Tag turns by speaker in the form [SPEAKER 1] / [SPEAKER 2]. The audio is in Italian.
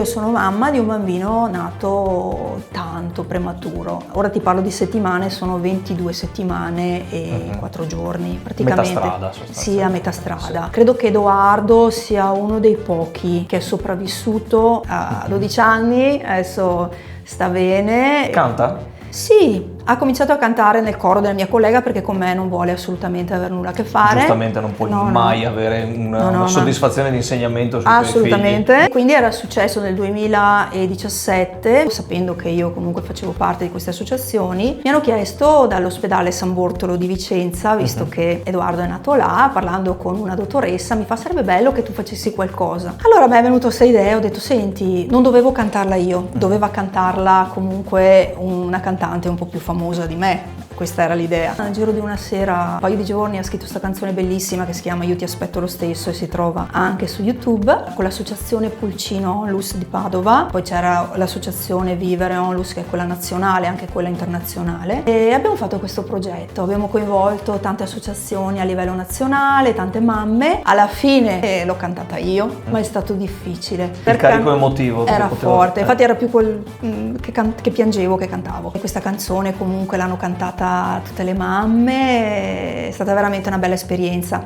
[SPEAKER 1] io sono mamma di un bambino nato tanto prematuro. Ora ti parlo di settimane, sono 22 settimane e 4 giorni praticamente.
[SPEAKER 2] Metà strada, sostanzialmente.
[SPEAKER 1] Sì, a metà strada. Credo che Edoardo sia uno dei pochi che è sopravvissuto a 12 anni, adesso sta bene.
[SPEAKER 2] Canta?
[SPEAKER 1] Sì, ha cominciato a cantare nel coro della mia collega perché con me non vuole assolutamente avere nulla a che fare.
[SPEAKER 2] Giustamente non puoi mai avere una soddisfazione di insegnamento sui
[SPEAKER 1] assolutamente.
[SPEAKER 2] tuoi figli.
[SPEAKER 1] Quindi era successo nel 2017, sapendo che io comunque facevo parte di queste associazioni, mi hanno chiesto dall'ospedale San Bortolo di Vicenza, visto che Edoardo è nato là, parlando con una dottoressa, mi fa: sarebbe bello che tu facessi qualcosa. Allora mi è venuta questa idea, ho detto: senti, non dovevo cantarla io, doveva cantarla comunque una cantante un po' più famosa di me. Questa era l'idea. Nel giro di una sera, un paio di giorni, ha scritto questa canzone bellissima che si chiama Io ti aspetto lo stesso e si trova anche su YouTube, con l'associazione Pulcino Onlus di Padova. Poi c'era l'associazione Vivere Onlus, che è quella nazionale, anche quella internazionale, e abbiamo fatto questo progetto. Abbiamo coinvolto tante associazioni a livello nazionale, tante mamme. Alla fine l'ho cantata io, ma è stato difficile.
[SPEAKER 2] Il carico emotivo
[SPEAKER 1] era forte, infatti era più quel che piangevo che cantavo. E questa canzone comunque l'hanno cantata tutte le mamme, è stata veramente una bella esperienza.